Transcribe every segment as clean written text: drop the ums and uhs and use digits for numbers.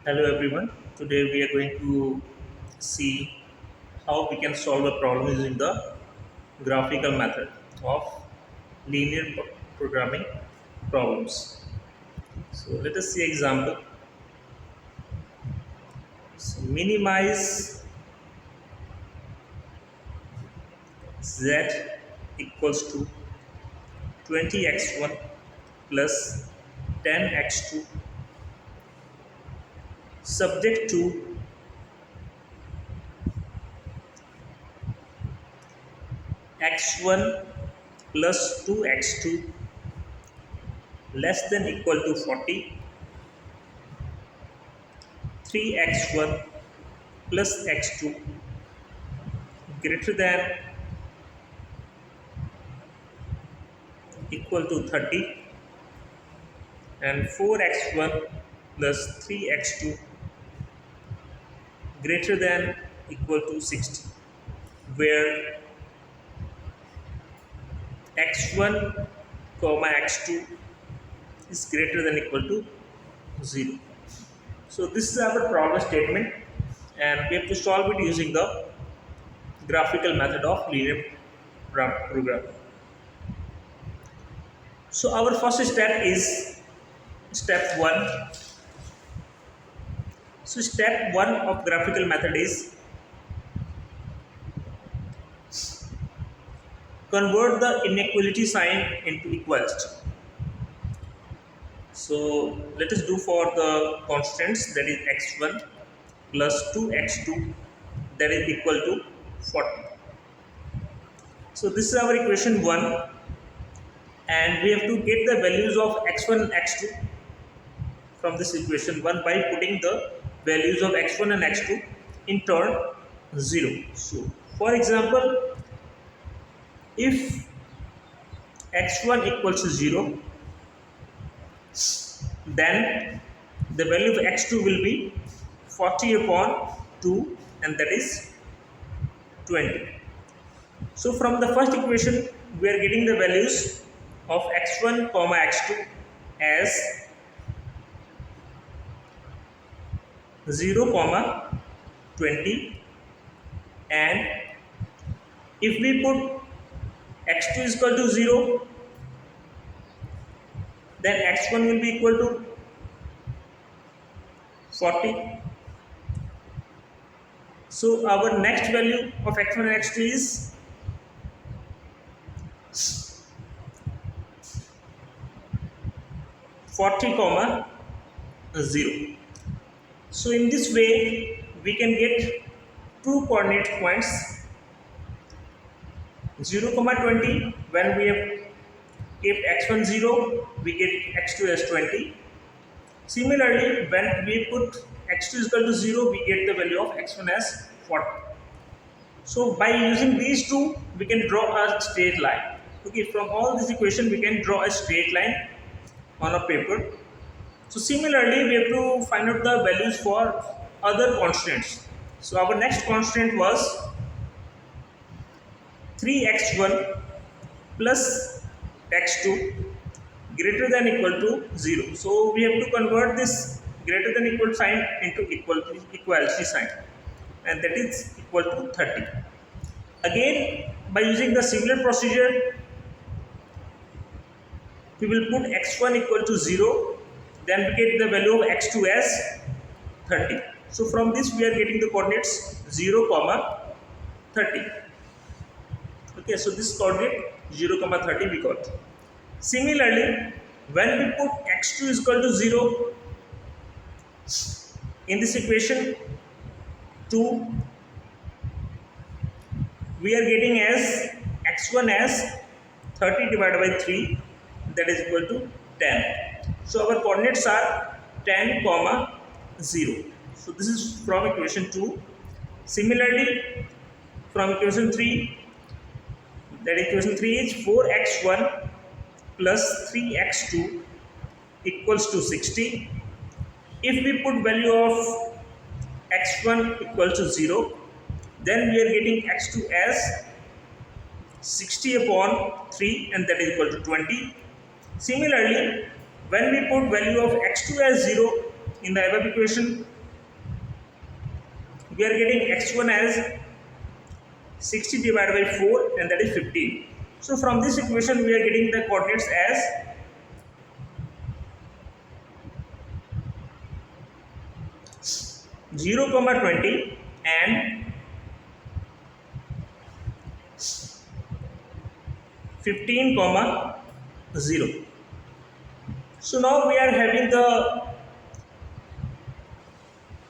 Hello everyone. Today we are going to see how we can solve a problem using the graphical method of linear programming problems. So let us see example. So minimize z equals to 20x1 plus 10x2 subject to x1 plus 2x2 less than equal to 40, 3x1 plus x2 greater than equal to 30, and 4x1 plus 3x2 greater than equal to 60, where x1 comma x2 is greater than equal to 0. So this is our problem statement, and we have to solve it using the graphical method of linear programming. So our first step is step 1. So step 1 of graphical method is convert the inequality sign into equality. So let us do for the constants, that is x1 plus 2x2, that is equal to 40. So this is our equation 1, and we have to get the values of x1 and x2 from this equation 1 by putting the values of x1 and x2 in turn 0. So for example, if x1 equals to 0, then the value of x2 will be 40 upon 2, and that is 20. So from the first equation we are getting the values of x1 comma x2 as 0 comma 20, and if we put x2 is equal to 0, then x1 will be equal to 40. So our next value of x1 and x2 is 40 comma 0. So in this way we can get two coordinate points 0 comma 20. When we have kept x1 0, we get x2 as 20. Similarly, when we put x2 is equal to 0, we get the value of x1 as 40. So by using these two, we can draw a straight line. Okay, from all this equation, we can draw a straight line on a paper. So similarly, we have to find out the values for other constants. So our next constant was 3x1 plus x2 greater than equal to 0. So we have to convert this greater than equal sign into equality sign, and that is equal to 30. Again, by using the similar procedure, we will put x1 equal to 0, then we get the value of x2 as 30. So from this we are getting the coordinates 0 comma 30. Okay, so this coordinate 0 comma 30 we got. Similarly, when we put x2 is equal to 0 in this equation 2, we are getting as x1 as 30 divided by 3, that is equal to 10. So our coordinates are 10 comma 0. So this is from equation 2. Similarly, from equation 3, that equation 3 is 4x1 plus 3x2 equals to 60. If we put value of x1 equals to 0, then we are getting x2 as 60 upon 3, and that is equal to 20. Similarly, when we put value of x2 as 0, in the above equation, we are getting x1 as 60 divided by 4, and that is 15. So from this equation we are getting the coordinates as 0, 20 and 15, 0. So now we are having the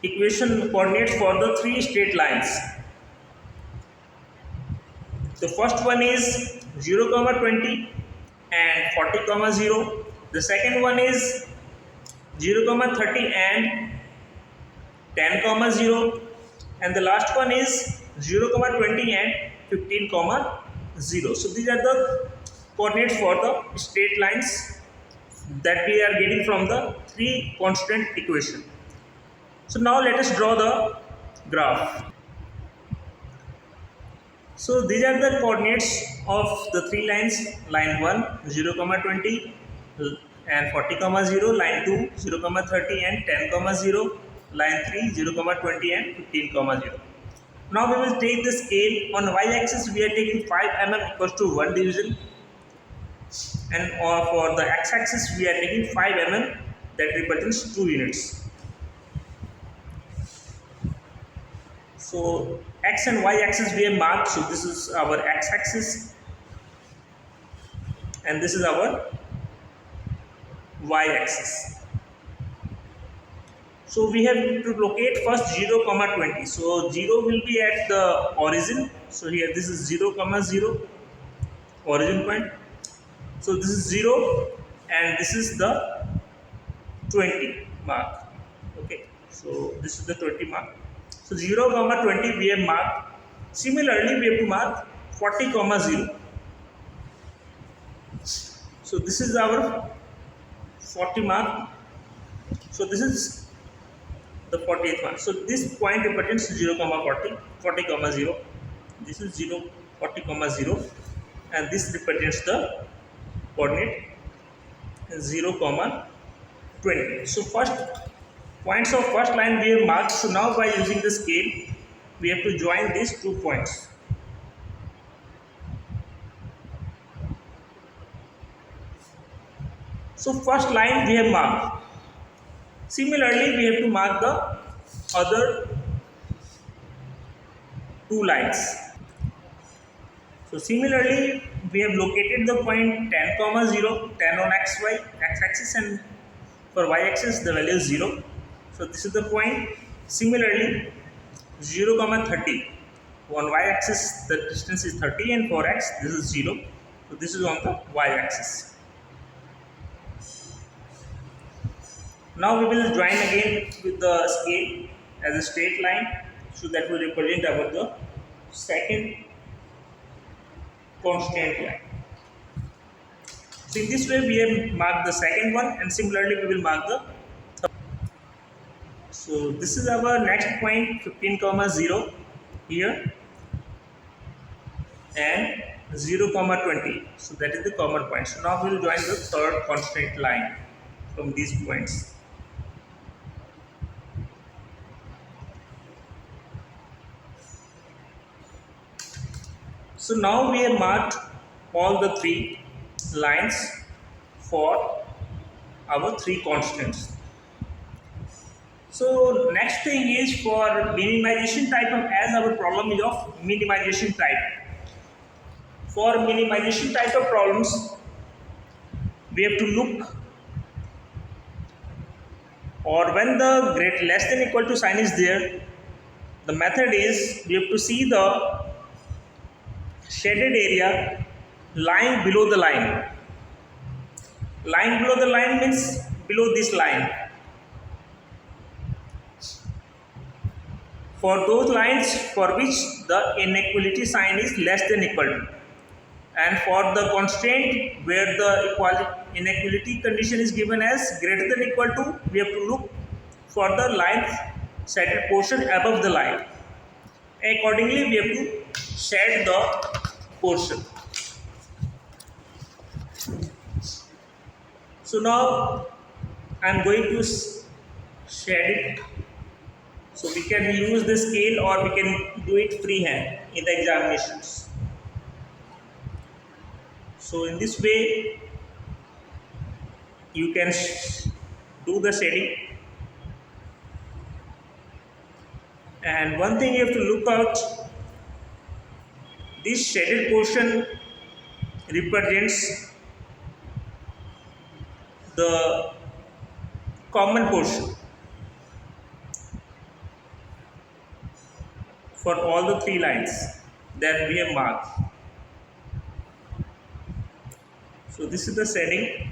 equation coordinates for the three straight lines. The first one is 0, 20 and 40, 0. The second one is 0, 30 and 10, 0. And the last one is 0, 20 and 15, 0. So these are the coordinates for the straight lines that we are getting from the three constant equation. So now let us draw the graph. So these are the coordinates of the three lines: line 1 0, 20 and 40, 0, line 2 0, 30 and 10, 0, line 3 0, 20 and 15, 0. Now we will take the scale. On y-axis we are taking 5 mm equals to 1 division, and for the x-axis we are taking 5 mm that represents 2 units. So x and y axis we have marked. So this is our x axis and this is our y axis. So we have to locate first 0, 20. So 0 will be at the origin. So here this is 0, 0 origin point. So this is 0 and this is the 20 mark. Okay, so this is the 20 mark. So 0, 20 we have marked. Similarly, we have to mark 40, 0. So this is our 40 mark. So this is the 40th mark. So this point represents 0, 40, 40, 0. This is 0, 40, 0, and this represents the coordinate 0, 20. So first points of first line we have marked. So now by using the scale we have to join these 2 points. So first line we have marked. Similarly we have to mark the other 2 lines. So similarly we have located the point 10, 0, 10 on xy x-axis, and for y-axis the value is 0. So this is the point. Similarly 0, 30. On y-axis the distance is 30 and for x this is 0. So this is on the y-axis. Now we will join again with the scale as a straight line. So that will represent our the second constant line. So in this way we have marked the second one, and similarly we will mark the third. So this is our next point 15, 0 here, and 0, 20. So that is the common point. So now we will join the third constant line from these points. So now we have marked all the 3 lines for our 3 constants. So next thing is for minimization type of, as our problem is of minimization type. For minimization type of problems, we have to look, or when the less than equal to sign is there, the method is we have to see the shaded area lying below the line. Lying below the line means below this line. For those lines for which the inequality sign is less than equal to, and for the constraint where the inequality condition is given as greater than equal to, we have to look for the line shaded portion above the line. Accordingly, we have to shade the portion. So now I am going to shed it. So we can use the scale or we can do it freehand in the examinations. So in this way you can do the shading. And one thing you have to look out, this shaded portion represents the common portion for all the three lines that we have marked. So this is the shading.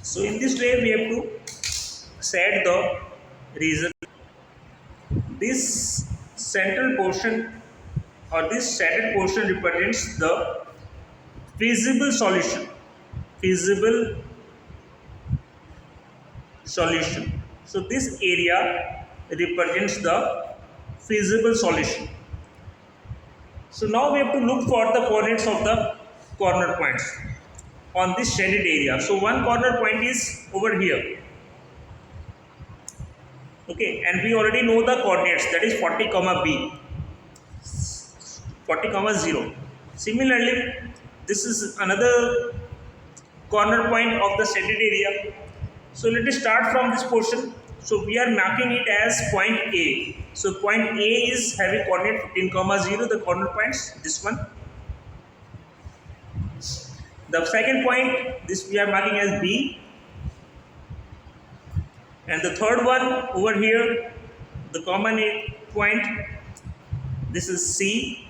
So in this way we have to set the region. This central portion or this shaded portion represents the feasible solution. Feasible solution. So this area represents the feasible solution. So now we have to look for the coordinates of the corner points on this shaded area. So one corner point is over here. Okay, and we already know the coordinates, that is 40 comma b, 40 comma 0. Similarly, this is another corner point of the shaded area. So let us start from this portion. So we are marking it as point A. So point A is having coordinate 15 comma 0, the corner points, this one. The second point, this we are marking as B. And the third one over here, the common point, this is C.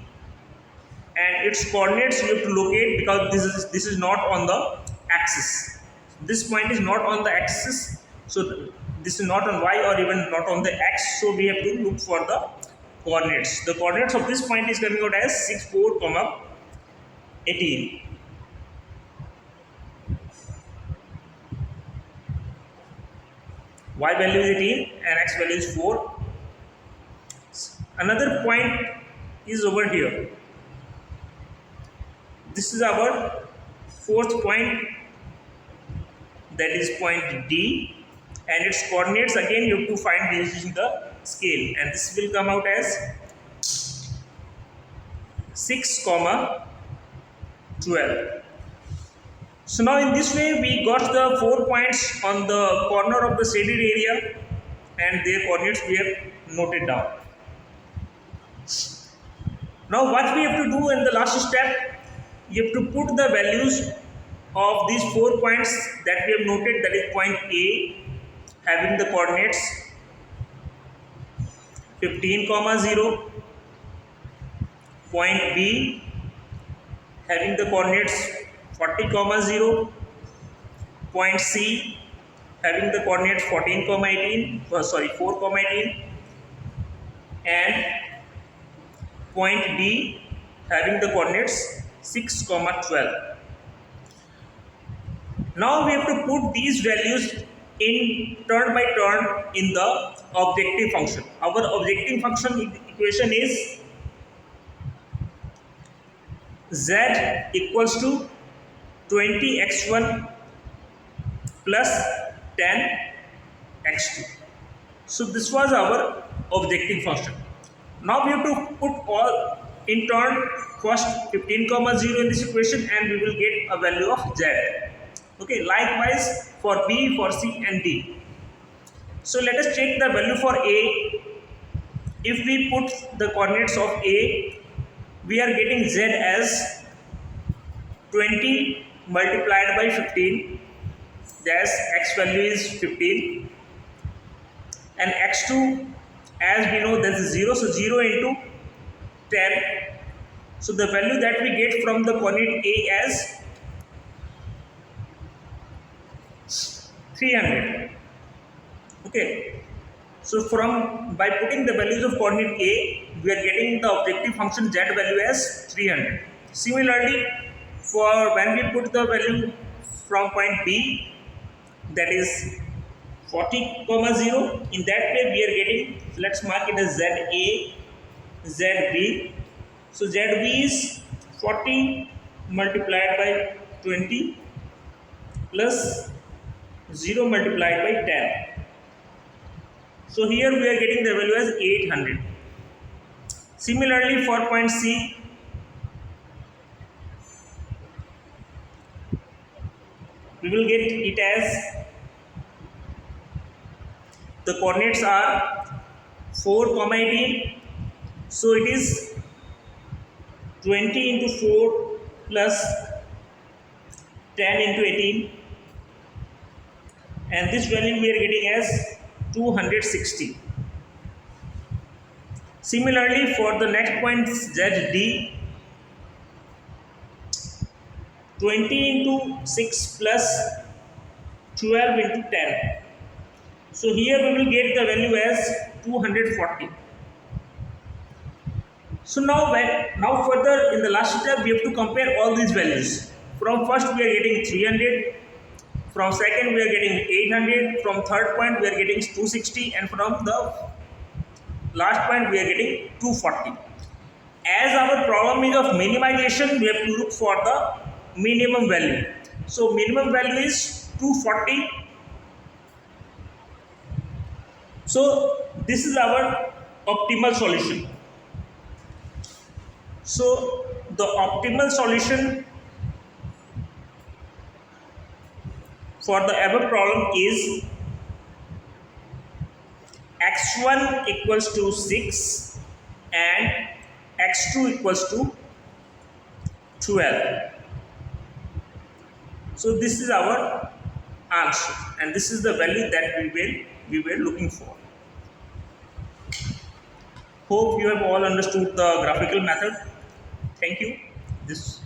And its coordinates you have to locate because this is not on the axis. This point is not on the axis. So this is not on y or even not on the x. So we have to look for the coordinates. The coordinates of this point is coming out as 64 comma 18. Y value is 18 and x value is 4. Another point is over here. This is our fourth point, that is point D, and its coordinates again you have to find using the scale, and this will come out as 6 comma 12. So now in this way we got the 4 points on the corner of the shaded area and their coordinates we have noted down. Now what we have to do in the last step, you have to put the values of these 4 points that we have noted, that is point A having the coordinates 15 comma 0, point B having the coordinates 40 comma 0, point C having the coordinates 14 comma 18, 4 comma 18, and point D having the coordinates 6 comma 12. Now we have to put these values in turn by turn in the objective function. Our objective function equation is z equals to 20x1 plus 10x2. So this was our objective function. Now we have to put all in turn, first 15 comma 0 in this equation, and we will get a value of z. Okay, likewise for B, for C and D. So let us check the value for A. If we put the coordinates of A, we are getting z as 20 multiplied by 15, that's x value is 15, and x2 as we know that is 0, so 0 into 10. So the value that we get from the coordinate A as 300. Okay, so by putting the values of coordinate A, we are getting the objective function z value as 300. Similarly, for when we put the value from point B, that is 40 comma 0, in that way we are getting, let's mark it as ZA, ZB. So ZB is 40 multiplied by 20 plus 0 multiplied by 10. So here we are getting the value as 800. Similarly, for point C, we will get it as, the coordinates are 4 comma 18. So it is 20 into 4 plus 10 into 18, and this value we are getting as 260. Similarly, for the next point ZD, 20 into 6 plus 12 into 10. So here we will get the value as 240. So now further in the last step we have to compare all these values. From first we are getting 300, from second we are getting 800, from third point we are getting 260, and from the last point we are getting 240. As our problem is of minimization, we have to look for the minimum value. So minimum value is 240. So this is our optimal solution. So the optimal solution for the above problem is x1 equals to 6 and x2 equals to 12. So this is our answer, and this is the value that we were looking for. Hope you have all understood the graphical method. Thank you. This